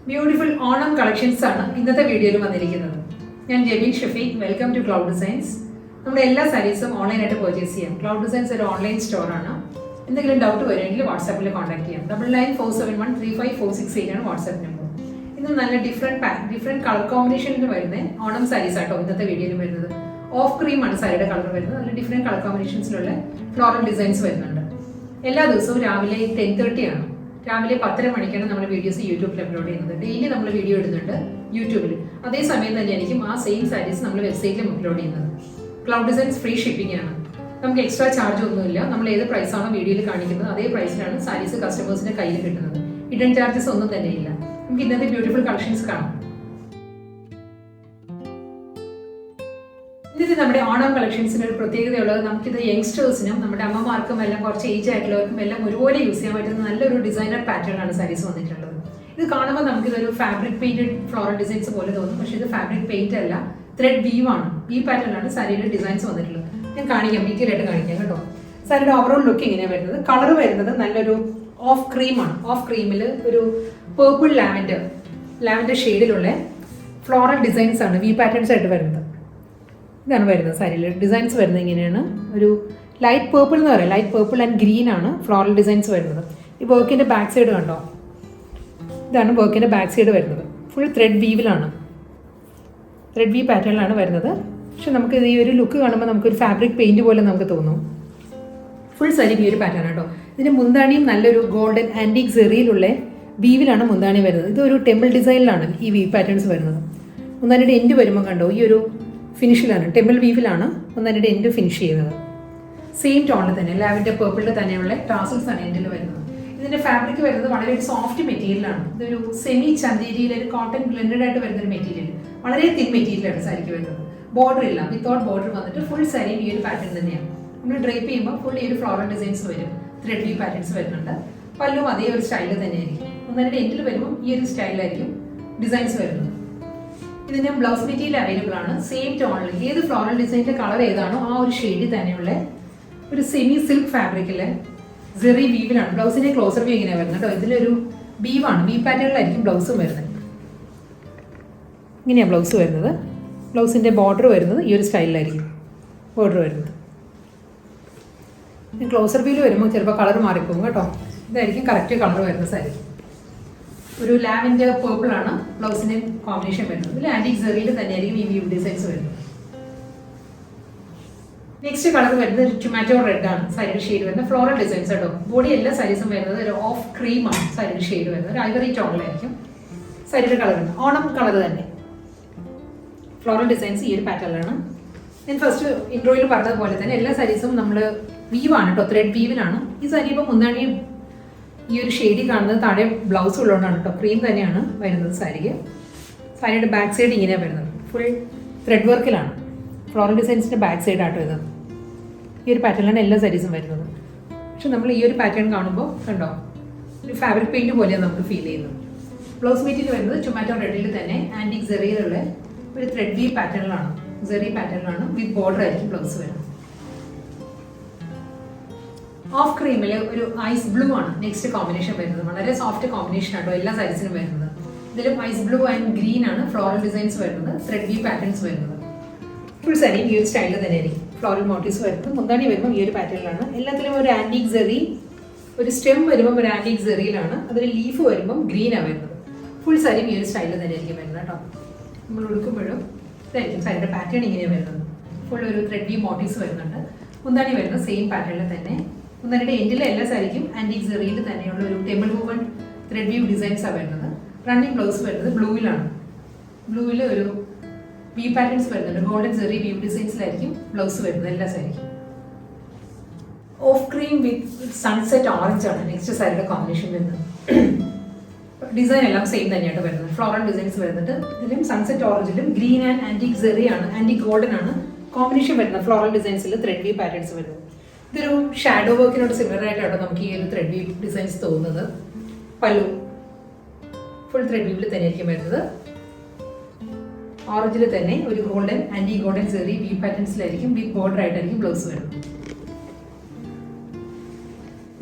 Beautiful Onam collections ആണ് ഇന്നത്തെ വീഡിയോയിൽ വന്നിരിക്കുന്നത്. ഞാൻ Jebin Shafeeq. Welcome to cloud designs. നമ്മുടെ എല്ലാ സാരീസും ഓൺലൈനായിട്ട് പർച്ചേസ് ചെയ്യാം. ക്ലൗഡ് ഡിസൈൻസ് ഒരു ഓൺലൈൻ സ്റ്റോറാണ്. എന്തെങ്കിലും ഡൗട്ട് വരുമെങ്കിൽ വാട്സാപ്പിൽ കോൺടാക്ട് ചെയ്യാം. 9947135468 ആണ് വാട്സാപ്പ് നമ്പർ. ഇന്ന് നല്ല ഡിഫറെൻറ്റ് കളർ കോമ്പിനേഷനിൽ വരുന്ന ഓണം സാരീസ് ആട്ടോ ഇന്നത്തെ വീഡിയോയിൽ വരുന്നത്. ഓഫ് ക്രീം ആണ് സാരിയുടെ കളർ വരുന്നത്. നല്ല ഡിഫറെൻറ്റ് കളർ കോമ്പിനേഷൻസിലുള്ള ഫ്ലോറൽ ഡിസൈൻസ് വരുന്നുണ്ട്. എല്ലാ ദിവസവും രാവിലെ 10:30 ആണ്. രാവിലെ 10:30 മണിക്കാണ് നമ്മൾ വീഡിയോസ് യൂട്യൂബിൽ അപ്ലോഡ് ചെയ്യുന്നത്. ഡെയിലി നമ്മൾ വീഡിയോ ഇടുന്നുണ്ട് യൂട്യൂബിൽ. അതേ സമയം തന്നെയായിരിക്കും ആ സെയിം സാരീസ് നമ്മൾ വെബ്സൈറ്റിലും അപ്ലോഡ് ചെയ്യുന്നത്. ക്ലൗഡ് ഡിസൈൻസ് ഫ്രീ ഷിപ്പിംഗ് ആണ്. നമുക്ക് എക്സ്ട്രാ ചാർജ് ഒന്നുമില്ല. നമ്മൾ ഏത് പ്രൈസാണോ വീഡിയോയിൽ കാണിക്കുന്നത് അതേ പ്രൈസിലാണ് സാരീസ് കസ്റ്റമേഴ്സിന്റെ കയ്യിൽ കിട്ടുന്നത്. ഹിഡൻ ചാർജസ് ഒന്നും തന്നെയില്ല. നമുക്ക് ഇന്നത്തെ ബ്യൂട്ടിഫുൾ കളക്ഷൻസ് കാണാം. ഇന്നത്തെ നമ്മുടെ ഓണം കളക്ഷൻസിന് ഒരു പ്രത്യേകതയുള്ളത്, നമുക്കിത് യങ്സ്റ്റേഴ്സിനും നമ്മുടെ അമ്മമാർക്കും എല്ലാം കുറച്ച് ഏജ് ആയിട്ടുള്ളവർക്കും എല്ലാം ഒരുപോലെ യൂസ് ചെയ്യാൻ പറ്റുന്ന നല്ലൊരു ഡിസൈനർ പാറ്റേൺ ആണ് സാരീസ് വന്നിട്ടുള്ളത്. ഇത് കാണുമ്പോൾ നമുക്കിതൊരു ഫാബ്രിക് പെയിന്റഡ് ഫ്ലോറൽ ഡിസൈൻസ് പോലെ തോന്നും. പക്ഷേ ഇത് ഫാബ്രിക് പെയിന്റ് അല്ല, ത്രെഡ് വീവ് ആണ്. ഈ പാറ്റേണിലാണ് സാരിയുടെ ഡിസൈൻസ് വന്നിട്ടുള്ളത്. ഞാൻ കാണിക്കാം, ഡീറ്റെയിൽ ആയിട്ട് കാണിക്കാം കേട്ടോ. സാരിയുടെ ഓവറോൾ ലുക്ക് ഇങ്ങനെയാണ് വരുന്നത്. കളർ വരുന്നത് നല്ലൊരു ഓഫ് ക്രീം ആണ്. ഓഫ് ക്രീമിൽ ഒരു പേർപ്പിൾ ലാവൻഡർ ഷെയ്ഡിലുള്ള ഫ്ലോറൽ ഡിസൈൻസ് ആണ് വി പാറ്റേൺസ് ആയിട്ട് വരുന്നത്. ഇതാണ് വരുന്നത് സാരിയിൽ ഡിസൈൻസ് വരുന്നത് ഇങ്ങനെയാണ്. ഒരു ലൈറ്റ് പേർപ്പിൾ എന്ന് പറയാം. ലൈറ്റ് പേർപ്പിൾ ആൻഡ് ഗ്രീൻ ആണ് ഫ്ലോറൽ ഡിസൈൻസ് വരുന്നത്. ഈ വർക്കിൻ്റെ ബാക്ക് സൈഡ് കണ്ടോ, ഇതാണ് വർക്കിൻ്റെ ബാക്ക് സൈഡ് വരുന്നത്. ഫുൾ ത്രെഡ് വീവിലാണ്, ത്രെഡ് വീവ് പാറ്റേണിലാണ് വരുന്നത്. പക്ഷെ നമുക്ക് ഈ ഒരു ലുക്ക് കാണുമ്പോൾ നമുക്കൊരു ഫാബ്രിക് പെയിൻറ് പോലെ നമുക്ക് തോന്നും. ഫുൾ സാരി ഈ ഒരു പാറ്റേൺ കേട്ടോ. ഇതിൻ്റെ മുന്താണിയും നല്ലൊരു ഗോൾഡൻ ആൻറ്റീക് സെറിയിലുള്ള വീവിലാണ് മുന്താണി വരുന്നത്. ഇതൊരു ടെമ്പിൾ ഡിസൈനിലാണ് ഈ വീവ് പാറ്റേൺസ് വരുന്നത്. മുന്താണിയുടെ എൻഡ് വരുമ്പോൾ കണ്ടോ ഈ ഒരു ഫിനിഷിലാണ്, ടെമ്പിൾ വീവിലാണ് ഒന്നതിൻ്റെ എൻഡ് ഫിനിഷ് ചെയ്യുന്നത്. സെയിം ടോണിൽ തന്നെ ലാവൻഡർ പേർപ്പിളിൽ തന്നെയുള്ള ടാസൽസ് ആണ് എൻഡിൽ വരുന്നത്. ഇതിൻ്റെ ഫാബ്രിക് വരുന്നത് വളരെ ഒരു സോഫ്റ്റ് മെറ്റീരിയലാണ്. ഇതൊരു സെമി ചന്തേരിയിലെ ഒരു കോട്ടൺ ബ്ലെൻഡഡ് ആയിട്ട് വരുന്നൊരു മെറ്റീരിയൽ. വളരെ തിൻ മെറ്റീരിയലാണ് സാരിക്ക് വരുന്നത്. ബോർഡർ ഇല്ല, വിത്തൗട്ട് ബോർഡർ വന്നിട്ട് ഫുൾ സാരി ഈ ഒരു പാറ്റേൺ തന്നെയാണ്. നമ്മൾ ഡ്രൈപ്പ് ചെയ്യുമ്പോൾ ഫുൾ ഈ ഒരു ഫ്ലോറൽ ഡിസൈൻസ് വരും. ത്രെഡ് വീവ് പാറ്റേൺസ് വരുന്നുണ്ട്. പല്ലും അതേ ഒരു സ്റ്റൈലിൽ തന്നെയായിരിക്കും. ഒന്നതിൻ്റെ എൻഡിൽ വരുമ്പോൾ ഈ ഒരു സ്റ്റൈലിലായിരിക്കും ഡിസൈൻസ് വരുന്നത്. ഇതിൻ്റെ ബ്ലൗസ് മെറ്റീരിയൽ അവൈലബിൾ ആണ്. സെയിം ടോണിൽ ഏത് ഫ്ലോറൽ ഡിസൈനിൻ്റെ കളർ ഏതാണോ ആ ഒരു ഷെയ്ഡിൽ തന്നെയുള്ള ഒരു സെമി സിൽക്ക് ഫാബ്രിക്കിലെ സെറി വീവിലാണ്. ബ്ലൗസിൻ്റെ ക്ലോസർ വ്യൂ ഇങ്ങനെ വരുന്നത് കേട്ടോ. ഇതിലൊരു വീവാണ്, വീവ് പാറ്റേണിലായിരിക്കും ബ്ലൗസും വരുന്നത്. ഇങ്ങനെയാണ് ബ്ലൗസ് വരുന്നത്. ബ്ലൗസിൻ്റെ ബോർഡർ വരുന്നത് ഈ ഒരു സ്റ്റൈലിലായിരിക്കും ബോർഡർ വരുന്നത്. ക്ലോസർ വ്യൂവിൽ വരുമ്പോൾ ചിലപ്പോൾ കളർ മാറിപ്പോകും കേട്ടോ. ഇതായിരിക്കും കറക്റ്റ് കളർ വരുന്ന സാരി. ഒരു ലാവൻഡർ പേർപ്പിൾ ആണ് ബ്ലൗസിന്റെ കോമ്പിനേഷൻ വരുന്നത്. ഇതിൽ ആന്റിക് സെറിയിൽ തന്നെയായിരിക്കും ഈ വീവ് ഡിസൈൻസ് വരുന്നത്. നെക്സ്റ്റ് കളർ വരുന്നത് ഒരു ടൊമാറ്റോ റെഡ് ആണ് സാരിയുടെ ഷെയ്ഡ് വരുന്നത്. ഫ്ലോറൽ ഡിസൈൻസ് കേട്ടോ. ബോഡി എല്ലാ സാരീസും വരുന്നത് ഒരു ഓഫ് ക്രീം ആണ് സാരിയുടെ ഷെയ്ഡ് വരുന്നത്. ഒരു ഐവറി ടോണിലായിരിക്കും സാരിയുടെ കളർ വരുന്നത്. ഓണം കളർ തന്നെ. ഫ്ലോറൽ ഡിസൈൻസ് ഈ ഒരു പാറ്റേണിലാണ്. ഞാൻ ഫസ്റ്റ് ഇൻട്രോയിൽ പറഞ്ഞതുപോലെ തന്നെ എല്ലാ സാരീസും നമ്മൾ വീവാണ് കേട്ടോ, ത്രെഡ് വീവിലാണ്. ഈ സാരി ഇപ്പോൾ മുന്താണി ഈ ഒരു ഷെയ്ഡിൽ കാണുന്നത് താഴെ ബ്ലൗസ് ഉള്ളതുകൊണ്ടാണ് കേട്ടോ. ക്രീം തന്നെയാണ് വരുന്നത് സാരിക്ക്. സാരിയുടെ ബാക്ക് സൈഡ് ഇങ്ങനെയാണ് വരുന്നത്. ഫുൾ ത്രെഡ് വർക്കിലാണ്. ഫ്ലോറൽ ഡിസൈൻസിൻ്റെ ബാക്ക് സൈഡ് ആട്ടോ ഇത്. ഈ ഒരു പാറ്റേണിലാണ് എല്ലാ സാരീസും വരുന്നത്. പക്ഷെ നമ്മൾ ഈ ഒരു പാറ്റേൺ കാണുമ്പോൾ കണ്ടോ ഒരു ഫാബ്രിക് പെയിൻറ് പോലെയാണ് നമുക്ക് ഫീൽ ചെയ്യുന്നത്. ബ്ലൗസ് മെറ്റീരിയൽ വരുന്നത് ടൊമാറ്റോ റെഡിൽ തന്നെ ആൻറ്റിക് സെറിയിലുള്ള ഒരു ത്രെഡ് വീവ് പാറ്റേണിലാണ്, സെറി പാറ്റേണിലാണ്. വിത്ത് ബോർഡർ ആയിരിക്കും ബ്ലൗസ് വരുന്നത്. ഓഫ് ക്രീമിൽ ഒരു ഐസ് ബ്ലൂ ആണ് നെക്സ്റ്റ് കോമ്പിനേഷൻ വരുന്നത്. വളരെ സോഫ്റ്റ് കോമ്പിനേഷൻ ആട്ടോ എല്ലാ സാരീസിനും വരുന്നത്. ഇതിലും ഐസ് ബ്ലൂ ആൻഡ് ഗ്രീൻ ആണ് ഫ്ലോറൽ ഡിസൈൻസ് വരുന്നത്. ത്രെഡ് വീവ് പാറ്റേൺസ് വരുന്നത്. ഫുൾ സാരി ഈ ഒരു സ്റ്റൈലിൽ തന്നെയായിരിക്കും ഫ്ലോറൽ മോട്ടീവ്സ് വരുന്നത്. മുന്താണി വരുമ്പോൾ ഈ ഒരു പാറ്റേണിലാണ്. എല്ലാത്തിലും ഒരു ആൻറ്റിക് സെറി, ഒരു സ്റ്റെം വരുമ്പോൾ ഒരു ആൻറ്റിക് സെറിയിലാണ്. അതിൽ ലീഫ് വരുമ്പം ഗ്രീനാണ് വരുന്നത്. ഫുൾ സാരി ഈ ഒരു സ്റ്റൈലിൽ തന്നെയായിരിക്കും വരുന്നത് കേട്ടോ. നമ്മൾ ഉടുക്കുമ്പോഴും ഇതായിരിക്കും സാരിയുടെ പാറ്റേൺ ഇങ്ങനെയാണ് വരുന്നത്. ഫുൾ ഒരു ത്രെഡ് വീവ് മോട്ടീവ്സ് വരുന്നുണ്ട്. മുന്താണി വരുന്നത് സെയിം പാറ്റേണിൽ തന്നെ. ഒന്നരുടെ എൻഡിലെ എല്ലാ സാരിക്കും ആൻറ്റിക് സെറിയിൽ തന്നെയുള്ള ഒരു ടെമ്പിൾ വൂവൺ ത്രെഡ് വീവ് ഡിസൈൻസാണ് വരുന്നത്. റണ്ണിങ് ബ്ലൗസ് വരുന്നത് ബ്ലൂവിലാണ്. ബ്ലൂവിൽ ഒരു വീവ് പാറ്റേൺസ് വരുന്നുണ്ട്. ഗോൾഡൻ സെറി വീവ് ഡിസൈൻസിലായിരിക്കും ബ്ലൗസ് വരുന്നത് എല്ലാ സാരിക്കും. Off cream with sunset orange ആണ് നെക്സ്റ്റ് സാരിയുടെ കോമ്പിനേഷൻ വരുന്നത്. ഡിസൈൻ എല്ലാം സെയിം തന്നെയാണ് വരുന്നത്. ഫ്ലോറൽ ഡിസൈൻസ് വരുന്നുണ്ട്. ഇതിലും സൺസെറ്റ് ഓറഞ്ചിലും ഗ്രീൻ ആൻഡ് ആൻറ്റിക് സെറി ആണ്, ആൻറ്റിക് ഗോൾഡൻ ആണ് കോമ്പിനേഷൻ വരുന്നത്. ഫ്ലോറൽ ഡിസൈൻസിൽ ത്രെഡ് വീവ് പാറ്റേൺസ് വരുന്നത്. ഇതൊരു ഷാഡോ വർക്കിനോട് സിമിലർ ആയിട്ടാണ് നമുക്ക് ഈ ഒരു ത്രെഡ് വീവ് ഡിസൈൻസ് തോന്നുന്നത്. പല്ലു ഫുൾ ത്രെഡ് വീവിൽ തന്നെയായിരിക്കും വരുന്നത്. ഓറഞ്ചിൽ തന്നെ ഒരു golden antique golden zari weave പാറ്റേൺസിലായിരിക്കും വിത്ത് ബോർഡർ ആയിട്ടായിരിക്കും ബ്ലൗസ് വരുന്നത്.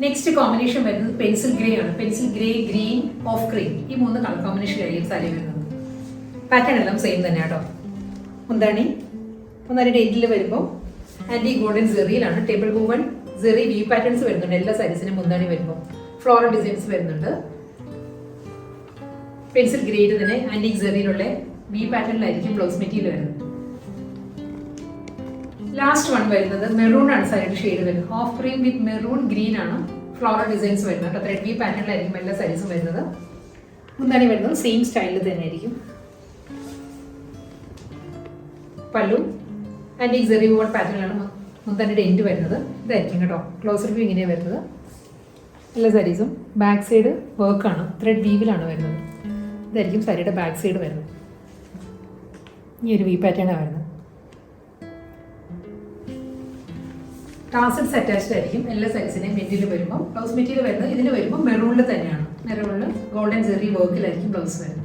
നെക്സ്റ്റ് കോമ്പിനേഷൻ വരുന്നത് പെൻസിൽ ഗ്രേ ആണ്. Pencil grey, green, off cream, ഈ 3 കളർ കോമ്പിനേഷനിലായിരിക്കും സാരി വരുന്നത്. പാറ്റേൺ എല്ലാം സെയിം തന്നെ കേട്ടോ. മുന്താണി എൻഡിൽ വരുമ്പോൾ ആൻറ്റി ഗോൾഡൻ സെറിയിലാണ്. Temple woven zari weave patterns വരുന്നുണ്ട് എല്ലാ സാരീസിനും. മുന്താണി വരുമ്പോൾ ഫ്ലോറൽ ഡിസൈൻസ് വരുന്നുണ്ട്. പെൻസിൽ ഗ്രേയിൽ തന്നെ ആന്റിക് സെറിയിലുള്ള വി പാറ്റേണിലായിരിക്കും ബ്ലൗസ് മെറ്റീരിയൽ വരുന്നത്. ലാസ്റ്റ് വൺ വരുന്നത് മെറൂൺ ആണ് സാരിയുടെ ഷെയ്ഡ് വരുന്നത്. Off cream with maroon green ആണ് ഫ്ലോറൽ ഡിസൈൻസ് വരുന്നത്. ത്രെഡ് വി പാറ്റേണിലായിരിക്കും എല്ലാ സാരീസും വരുന്നത്. മുന്താണി വരുന്നത് സെയിം സ്റ്റൈലിൽ തന്നെ ആയിരിക്കും. പല്ലു ആന്റിക് സെറി വുവൺ പാറ്റേണിലാണ് മുന്താണിയുടെ എൻഡ് വരുന്നത്. ഇതായിരിക്കും കേട്ടോ. ക്ലോസർ വ്യൂ ഇങ്ങനെയാണ് വരുന്നത്. എല്ലാ സാരീസും ബാക്ക് സൈഡ് വർക്കാണ്, ത്രെഡ് വീവിലാണ് വരുന്നത്. ഇതായിരിക്കും സാരിയുടെ ബാക്ക് സൈഡ് വരുന്നത്. ഈ ഒരു വി പാറ്റേണാണ് വരുന്നത്. ടാസൽസ് അറ്റാച്ച്ഡ് ആയിരിക്കും എല്ലാ സാരീസിനെയും. മെറ്റീരിയൽ വരുമ്പോൾ ബ്ലൗസ് മെറ്റീരിയൽ വരുന്നത് ഇതിന് വരുമ്പോൾ മെറൂണിൽ തന്നെയാണ്. മെറൂണിൽ ഗോൾഡൻ സെറി വർക്കിലായിരിക്കും ബ്ലൗസ് വരുന്നത്.